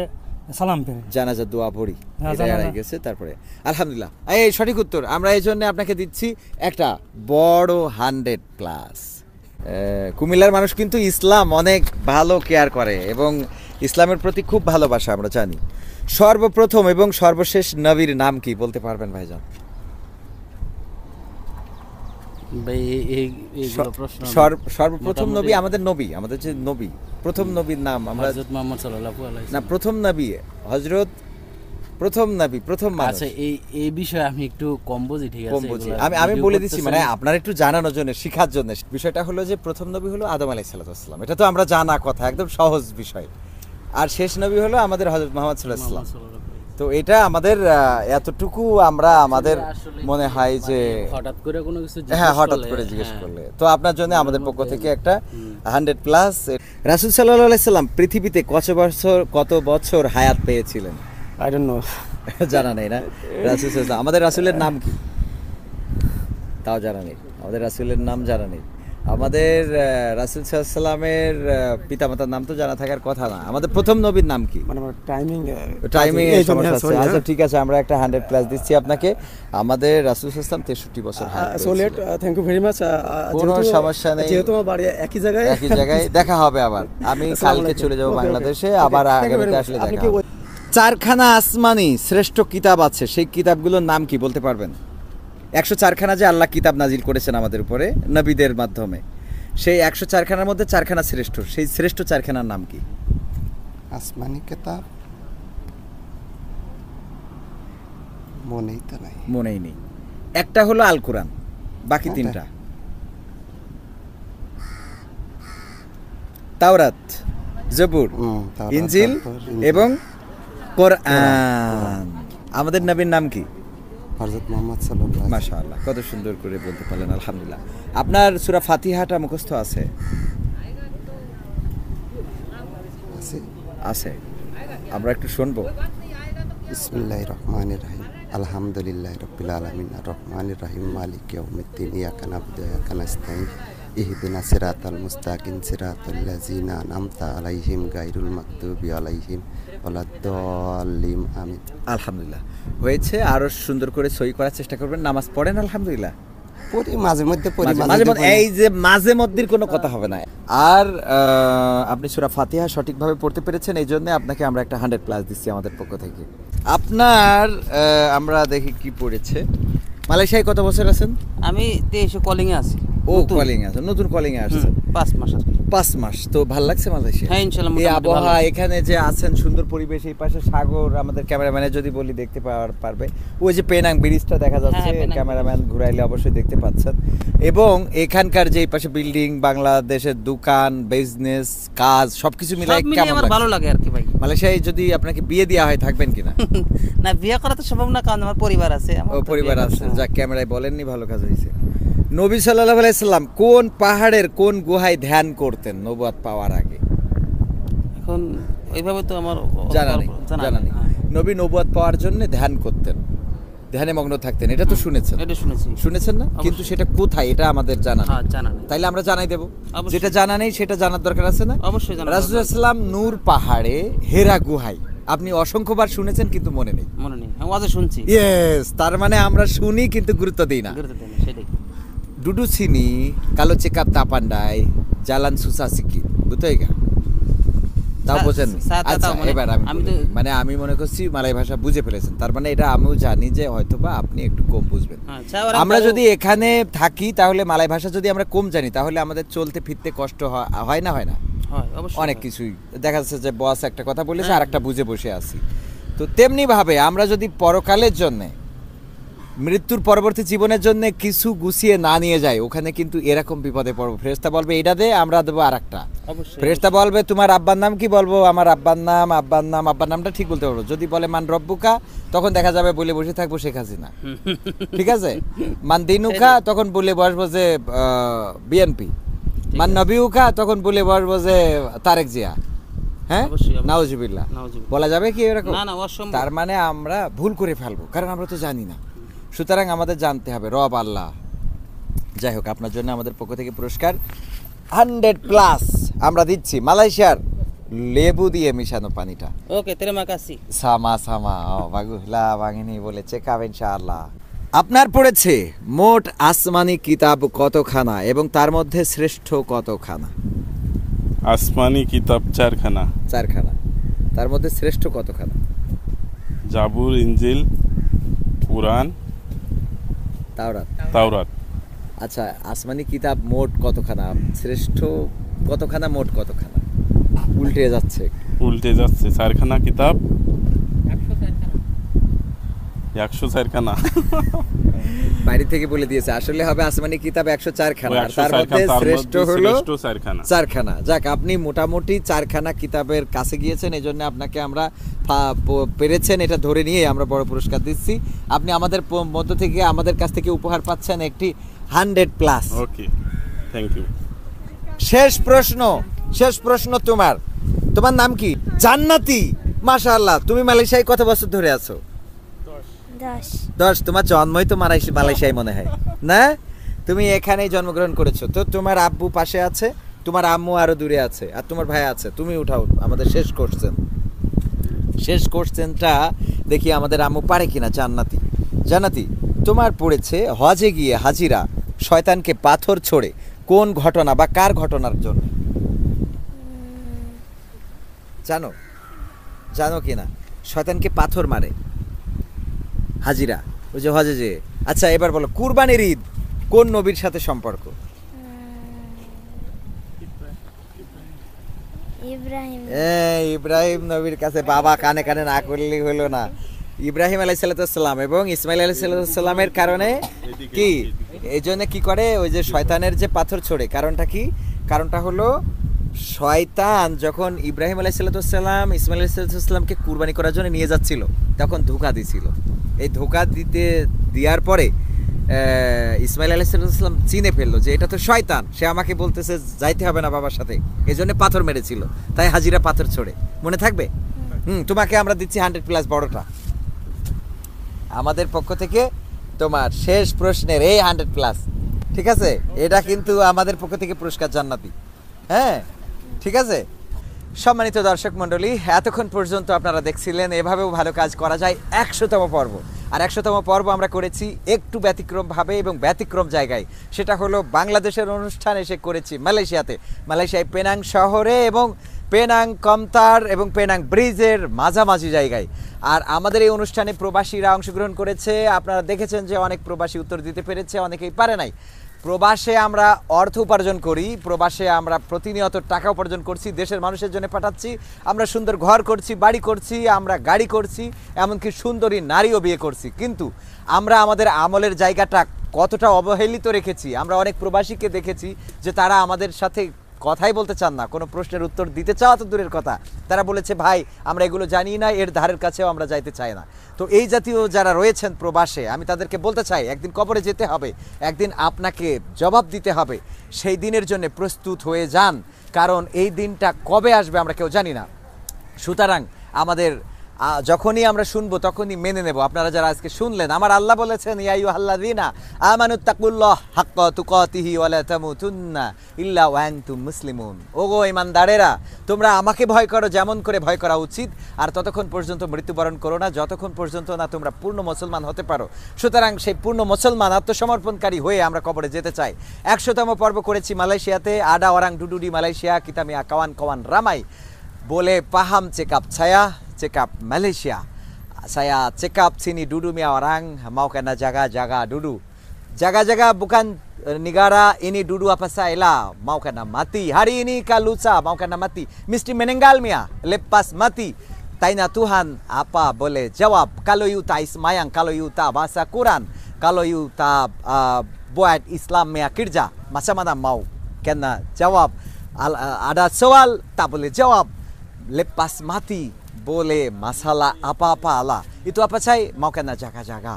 Speaker 9: সালাম ফিরি,
Speaker 1: জানাজা দোয়া পড়ি।
Speaker 9: হ্যাঁ,
Speaker 1: এটা
Speaker 9: জানাজা।
Speaker 1: হয়ে গেছে। তারপরে আলহামদুলিল্লাহ, এই সঠিক উত্তর। আমরা এই জন্য আপনাকে দিচ্ছি একটা বড় 100+। কুমিল্লার মানুষ কিন্তু ইসলাম অনেক ভালো কেয়ার করে এবং ইসলামের প্রতি খুব ভালোবাসা আমরা জানি। সর্বপ্রথম এবং সর্বশেষ নবীর নাম কি বলতে পারবেন ভাইজান?
Speaker 4: ভাই এইগুলো প্রশ্ন
Speaker 1: সর্বপ্রথম
Speaker 4: মোটামুটি-
Speaker 1: নবী, আমাদের নবী, আমাদের যে নবী, প্রথম নবীর নাম আমরা
Speaker 4: হযরত মুহাম্মদ সাল্লাল্লাহু আলাইহি
Speaker 1: না,
Speaker 4: ওয়াসাল্লাম।
Speaker 1: প্রথম নবী হযরত, প্রথম নবী, প্রথম মানুষ।
Speaker 4: আচ্ছা, এই বিষয়ে আমি একটু কম বুঝি, ঠিক আছে?
Speaker 1: কম বুঝি।
Speaker 4: এগুলা
Speaker 1: আমি
Speaker 4: ভিডিও
Speaker 1: বলে দিচ্ছি,
Speaker 4: করতেছেন।
Speaker 1: মানে আপনার একটু জানানোর জন্য, শেখার জন্য। বিষয়টা হলো যে প্রথম নবী হলো আদম আলাইহিস সালাম, এটা তো আমরা জানা কথা, একদম সহজ বিষয়। আর শেষ নবী হলো আমাদের হযরত মুহাম্মদ সাল্লাল্লাহু আলাইহি ওয়াসাল্লাম। তো এটা আমাদের এতটুকু আমরা আমাদের
Speaker 4: আসলে
Speaker 1: মনে হয় যে
Speaker 4: হঠাৎ করে কোনো কিছু
Speaker 1: হ্যাঁ, হঠাৎ করে জিজ্ঞেস করলে তো আপনার জন্য আমাদের পক্ষ থেকে একটা 100+। রাসূল সাল্লাল্লাহু আলাইহি সাল্লাম পৃথিবীতে কত বছর হায়াত পেয়েছিলেন?
Speaker 3: I don't know.
Speaker 1: জানা নেই না? রাসূল সাল্লাল্লাহু, আমাদের রাসূলের নাম কি তাও জানা নেই। আমাদের রাসূলের নাম জানা নেই। আমাদের রাসূল সাল্লাল্লাহু আলাইহি সাল্লামের পিতামাতার নাম তো জানা থাকার কথা না। আমাদের প্রথম নবীর নাম কি?
Speaker 3: মানে
Speaker 1: টাইমিং এর সমস্যা আছে। আচ্ছা ঠিক আছে, আমরা একটা 100+ দিচ্ছি আপনাকে। আমাদের রাসূল সাল্লাল্লাহু আলাইহি সাল্লাম 63 বছর হায়াত পেয়েছিলেন।
Speaker 3: Thank you very much.
Speaker 1: কোনো সমস্যা নেই,
Speaker 3: যেহেতু আমার বাড়ি একই জায়গায়,
Speaker 1: একই জায়গায় দেখা হবে আবার। আমি কালকে চলে যাব বাংলাদেশে, আবার আগামীতে আসলে দেখা হবে। 4খানা আসমানি শ্রেষ্ঠ কিতাব আছে, সেই কিতাবগুলোর নাম কি বলতে পারবেন? 104খানা যে আল্লাহ কিতাব নাজিল করেছেন আমাদের উপরে নবীদের মাধ্যমে, সেই 104খানার মধ্যে 4খানা শ্রেষ্ঠ, সেই শ্রেষ্ঠ 4খানার নাম কি?
Speaker 2: আসমানি কিতাব মনেই তো নাই।
Speaker 1: মনেই নেই। একটা হলো আল কোরআন, বাকি
Speaker 2: কোনটা?
Speaker 1: 3টা তাওরাত, জবুর,
Speaker 2: তাওরাত,
Speaker 1: ইনজিল
Speaker 2: তারপর ইনজিল।
Speaker 1: এবং কোরআন। আমাদের নবীর নাম কি?
Speaker 2: হযরত মুহাম্মদ সাল্লাল্লাহু আলাইহি
Speaker 1: মাশাআল্লাহ, কত সুন্দর করে বলতে পারলেন, আলহামদুলিল্লাহ। আপনার সূরা ফাতিহাটা মুখস্থ আছে?
Speaker 2: আছে।
Speaker 1: আছে, আমরা একটু শুনবো।
Speaker 2: বিসমিল্লাহির রহমানির রহিম। আলহামদুলিল্লাহি রাব্বিল আলামিন আর রহমানির রহিম মালিকি ইয়াউমিদ্দিন ইয়াকা নাবুদু ওয়া ইয়াকা নাস্তাইন ইহদিনাস সিরাতাল মুস্তাকিম সিরাতাল লাযিনা আন'আমতা আলাইহিম গায়রুল মাগদুবি আলাইহিম ওয়ালাদ-দাল্লিন। আমিন।
Speaker 1: আলহামদুলিল্লাহ, হয়েছে। আরো সুন্দর করে সই করার চেষ্টা করবেন। নামাজ পড়েন? আলহামদুলিল্লাহ।
Speaker 2: পড়ি মাঝে মধ্যে পড়ি,
Speaker 1: মাঝে মধ্যে, এই যে মাঝে মধ্যের কোনো কথা হবে না। আর আপনি সূরা ফাতিহা সঠিকভাবে পড়তে পেরেছেন, এই জন্য আপনাকে আমরা একটা 100+ দিচ্ছি আমাদের পক্ষ থেকে। আপনার আমরা দেখি কি পড়েছে। মালয়েশিয়ায় কত বছর আছেন?
Speaker 5: আমি 23 কলিং এ আছি।
Speaker 1: ও কলিং আছে, নতুন কলিং এ আসছেন।
Speaker 5: 5 মাস আর কি।
Speaker 1: 5 মাস। তো ভালো লাগছে মালয়েশিয়া?
Speaker 5: হ্যাঁ, ইনশাআল্লাহ
Speaker 1: এই
Speaker 5: মোটামুটি ভালো
Speaker 1: আবহাওয়া,
Speaker 5: লাগছে।
Speaker 1: এখানে যে আছেন সুন্দর পরিবেশ, এই পাশে সাগর, আমাদের ক্যামেরাম্যানে যদি বলি দেখতে পারবে, ওই যে পেনাং ব্রিজটা দেখা যাচ্ছে,
Speaker 5: হ্যাঁ, পেনাং
Speaker 1: ক্যামেরাম্যান ঘুরাইলে অবশ্যই দেখতে পাচ্ছেন। এবং এখানকার যে এই পাশে বিল্ডিং, বাংলাদেশের দোকান, বিজনেস, কাজ সবকিছু মিলাই
Speaker 5: সব মিলিয়ে
Speaker 1: কেমন
Speaker 5: আমার ভালো
Speaker 1: লাগছে?
Speaker 5: লাগে আর কি ভাই।
Speaker 1: মালয়েশিয়ায় যদি আপনাকে বিয়ে দেওয়া হয় থাকবেন কিনা?
Speaker 5: না, বিয়ে করা তো সম্ভব না, কারণ আমার পরিবার আছে। আমার
Speaker 1: ও
Speaker 5: তো
Speaker 1: পরিবার
Speaker 5: বিয়ে
Speaker 1: আছে,
Speaker 5: করতে-
Speaker 1: যা ক্যামেরায় বলেননি, ভালো কাজ হয়েছে। নবী সাল্লাল্লাহু আলাইহি সাল্লাম কোন পাহাড়ের কোন গুহায় ধ্যান করতেন নবুয়ত পাওয়ার আগে?
Speaker 5: এখন ওইভাবে তো আমার
Speaker 1: জানা নেই, জানা নেই।
Speaker 5: হ্যাঁ।
Speaker 1: নবী নবুয়ত পাওয়ার জন্য ধ্যান করতেন, ধ্যানে মগ্ন থাকতেন, এটা তো শুনেছেন?
Speaker 5: এটা শুনেছি।
Speaker 1: শুনেছেন না?
Speaker 5: অবশ্যই।
Speaker 1: কিন্তু সেটা কোথায় এটা আমাদের জানা নেই।
Speaker 5: হ্যাঁ, জানা নেই।
Speaker 1: তাইলে আমরা জানাই দেব।
Speaker 5: অবশ্যই।
Speaker 1: যেটা জানা নেই সেটা জানার দরকার আছে না?
Speaker 5: অবশ্যই জানা
Speaker 1: রাসূল
Speaker 5: দরকার।
Speaker 1: সাল্লাল্লাহু আলাইহি সাল্লাম নূর পাহাড়ে হেরা গুহায়, আপনি অসংখ্যবার শুনেছেন কিন্তু মনে নেই।
Speaker 5: মনে নেই, আমি ওয়াজে শুনছি।
Speaker 1: ইয়েস, তার মানে আমরা শুনি কিন্তু গুরুত্ব দিই না।
Speaker 5: গুরুত্ব দেন না, সেটাই।
Speaker 1: ডুডু চিনি কালো চেকআপ তাপান্ডাই জালান সুসাসিকি বুঝতেইগা তাও বোঝেন। আচ্ছা এবার আমি মনে করছি মালয় ভাষা বুঝে ফেলেছেন, তার মানে এটা আমিও জানি যে হয়তোবা আপনি একটু কম বুঝবেন। আমরা যদি এখানে থাকি তাহলে মালয় ভাষা যদি আমরা কম জানি তাহলে আমাদের চলতে ফিরতে কষ্ট হয় না?
Speaker 5: হয়, অবশ্যই
Speaker 1: অনেক
Speaker 5: হয়।
Speaker 1: কিছুই দেখা যাচ্ছে যে বস একটা কথা বলেছে আর একটা বুঝে বসে আছি। তো তো তেমনিভাবে আমরা যদি পরকালের জন্যে, মৃত্যুর পরবর্তী জীবনের জন্য কিছু গুছিয়ে না নিয়ে যাই, ওখানে কিন্তু এরকম বিপদে পড়বো। ফেরেশতা বলবে এটা দে, আমরা দেবো আর একটা।
Speaker 5: অবশ্যই
Speaker 1: ফেরেশতা বলবে তোমার আব্বার নাম কি, বলবো আমার আব্বার নামটা ঠিক বলতে পারবো। যদি বলে মান রব্বুকা, তখন দেখা যাবে বলে বসে থাকবো শেখ হাসিনা, ঠিক আছে। মান দিনুকা, তখন বলে বসবো যে বিএনপি। মান নবিউকা, তখন বলে বসবো যে তারেক জিয়া। হ্যাঁ,
Speaker 5: অবশ্যই, অবশ্যই।
Speaker 1: নাউজুবিল্লাহ।
Speaker 5: নাউজুবিল্লাহ।
Speaker 1: বলা যাবে কি এরকম?
Speaker 5: না না, অসম্ভব।
Speaker 1: তার মানে আমরা ভুল করে ফেলবো, কারণ আমরা তো জানি না। সুতরাং আমাদের জানতে হবে রব আল্লাহ। যাই হোক, আপনার জন্য আমাদের পক্ষ থেকে পুরস্কার 100+ আমরা দিচ্ছি মালয়েশিয়ার লেবু দিয়ে মিশানো পানিটা।
Speaker 5: ওকে, terima kasih।
Speaker 1: সামা বাগুলা বাঙিনি বলেছে কাবে ইনশাআল্লাহ। আপনার পড়েছে মোট আসমানি কিতাব কতখানা এবং তার মধ্যে শ্রেষ্ঠ কতখানা?
Speaker 10: আসমানি কিতাব 4খানা।
Speaker 1: 4খানা। তার মধ্যে শ্রেষ্ঠ কতখানা?
Speaker 10: জাবুর, ইনজিল, কুরআন, তাওরাত।
Speaker 1: আচ্ছা, আসমানি কিতাব মোট কতখানা, শ্রেষ্ঠ কতখানা, মোট কতখানা? উল্টে যাচ্ছে
Speaker 10: 4খানা কিতাব, 104খানা।
Speaker 1: বাইরে থেকে বলে দিয়েছে, আসলে হবে আসমানি কিতাব 104খানা, আর তার মধ্যে শ্রেষ্ঠ হলো 4খানা। যাক, আপনি মোটামুটি 4খানা কিতাবের কাছে গিয়েছেন, এই জন্য আপনাকে আমরা পেরেছেন এটা ধরে নিয়ে আমরা বড় পুরস্কার দিচ্ছি। আপনি আমাদের মধ্য থেকে, আমাদের কাছ থেকে উপহার পাচ্ছেন একটি 100+।
Speaker 10: ওকে, থ্যাংক ইউ।
Speaker 1: শেষ প্রশ্ন তোমার নাম কি? জান্নাতি। মাশাআল্লাহ। তুমি মালয়েশিয়ায় কত বছর ধরে আছো? 10। তোমার জন্মই তো মালয়েশিয়ায় মনে হয় না? তুমি এখানেই জন্মগ্রহণ করেছো। তো তোমার আব্বু পাশে আছে, তোমার আম্মু আরো দূরে আছে, আর তোমার ভাই আছে। তুমি উঠাও আমাদের শেষ কোশ্চেনটা দেখি আমাদের আম্মু পারে কিনা। জান্নাতি, তোমার পড়েছে হজে গিয়ে হাজিরা শয়তানকে পাথর ছোড়ে কোন ঘটনা বা কার ঘটনার জন্য? জানো কিনা? শয়তানকে পাথর মারে হাজিরা, ওই যে হজে যে। আচ্ছা, এবার বলো কুরবানির ঈদ কোন নবীর সাথে সম্পর্ক? ইব্রাহিম নবীর কাছে। বাবা কানে কানে না করলেই হলো না। ইব্রাহিম আলাইহিসসালাম এবং ইসমাইল আলাইহিসসালামের কারণে কি, এই জন্য কি করে, ওই যে শয়তানের যে পাথর ছোড়ে, কারণটা কি? কারণটা হলো শয়তান যখন ইব্রাহিম আলাইহিসসালাম ইসমাইল আলাইহিসসালামকে কুরবানি করার জন্য নিয়ে যাচ্ছিল, তখন ধোঁকা দিছিল। এই ধোঁকা দেওয়ার পরে ইসমাইল আলাইহিসসালাম চিনে ফেললো যে এটা তো শয়তান, সে আমাকে বলতেছে যাইতে হবে না বাবার সাথে, এই জন্য পাথর মেরেছিল। তাই হাজিরা পাথর ছোড়ে, মনে থাকবে? তোমাকে আমরা দিচ্ছি 100+ বড়টা আমাদের পক্ষ থেকে। তোমার শেষ প্রশ্নের এই 100+, ঠিক আছে? এটা কিন্তু আমাদের পক্ষ থেকে পুরস্কার জান্নাতি। হ্যাঁ, ঠিক আছে। সম্মানিত দর্শক মণ্ডলী, এতক্ষণ পর্যন্ত আপনারা দেখছিলেন এভাবেও ভালো কাজ করা যায় 100তম পর্ব। আর 100তম পর্ব আমরা করেছি একটু ব্যতিক্রমভাবে এবং ব্যতিক্রম জায়গায়। সেটা হলো বাংলাদেশের অনুষ্ঠান এসে করেছি মালয়েশিয়ায় পেনাং শহরে এবং পেনাং কমতার এবং পেনাং ব্রিজের মাঝামাঝি জায়গায়। আর আমাদের এই অনুষ্ঠানে প্রবাসীরা অংশগ্রহণ করেছে। আপনারা দেখেছেন যে অনেক প্রবাসী উত্তর দিতে পেরেছে, অনেকেই পারে নাই। প্রবাসে আমরা অর্থ উপার্জন করি, প্রবাসে আমরা প্রতিনিয়ত টাকা উপার্জন করছি, দেশের মানুষের জন্য পাঠাচ্ছি। আমরা সুন্দর ঘর করছি, বাড়ি করছি, আমরা গাড়ি করছি, এমনকি সুন্দরী নারীও বিয়ে করছি। কিন্তু আমরা আমাদের আমলের জায়গাটা কতটা অবহেলিত রেখেছি। আমরা অনেক প্রবাসীকে দেখেছি যে তারা আমাদের সাথে কথাই বলতে চান না, কোনো প্রশ্নের উত্তর দিতে চাওয়া তো দূরের কথা, তারা বলেছে ভাই আমরা এগুলো জানি না, এর ধারের কাছেও আমরা যাইতে চাই না। তো এই জাতীয় যারা রয়েছেন প্রবাসে, আমি তাদেরকে বলতে চাই একদিন কবরে যেতে হবে, একদিন আপনাকে জবাব দিতে হবে। সেই দিনের জন্য প্রস্তুত হয়ে যান, কারণ এই দিনটা কবে আসবে আমরা কেউ জানি না। সুতরাং আমাদের যখনই আমরা শুনবো তখনই মেনে নেব। আপনারা যারা আজকে শুনলেন, আমার আল্লাহ বলেছেন ইয়া আইয়ুহাল্লাযীনা আমানুত্তাকুল্লাহ হাক্কা তুকাতিহি ওয়া লা তামুতুন্না ইল্লা ওয়া আনতুম মুসলিমুন। ওগো ঈমানদারেরা, তোমরা আমাকে ভয় করো যেমন করে ভয় করা উচিত, আর ততক্ষণ পর্যন্ত মৃত্যুবরণ করো না যতক্ষণ পর্যন্ত না তোমরা পূর্ণ মুসলমান হতে পারো। সুতরাং সেই পূর্ণ মুসলমান আত্মসমর্পণকারী হয়ে আমরা কবরে যেতে চাই। 100তম পর্ব করেছি মালয়েশিয়াতে, আডা ওরাং ডুডুডি মালয়েশিয়া কিতামিয়া কাওয়ান রামাই boleh paham cakap saya cakap Malaysia. Saya cakap sini duduknya orang mau kena jaga-jaga dulu. Jaga-jaga bukan negara ini duduk apa saya mau kena mati. Hari ini kalau lusa mau kena mati. Mesti meninggal mia lepas mati. Taina Tuhan apa boleh jawab kalau you tak ismayang, kalau you tak baca Quran, kalau you tak buat Islam punya kerja, macam mana mau? Kena jawab. Ada soal tak boleh jawab. Lepas mati boleh masalah apa-apa Allah. Itu apa চাই mau kena জায়গা।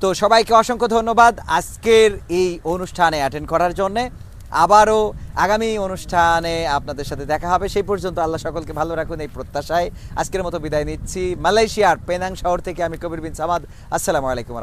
Speaker 1: তো সবাইকে অসংখ্য ধন্যবাদ আজকের এই অনুষ্ঠানে attend করার জন্য। আবারও আগামী অনুষ্ঠানে আপনাদের সাথে দেখা হবে। সেই পর্যন্ত আল্লাহ সকলকে ভালো রাখুন এই প্রত্যাশায় আজকের মতো বিদায় নিচ্ছি। মালয়েশিয়ার পেনাং শহর থেকে আমি কবির বিন সামাদ। আসসালামু আলাইকুম।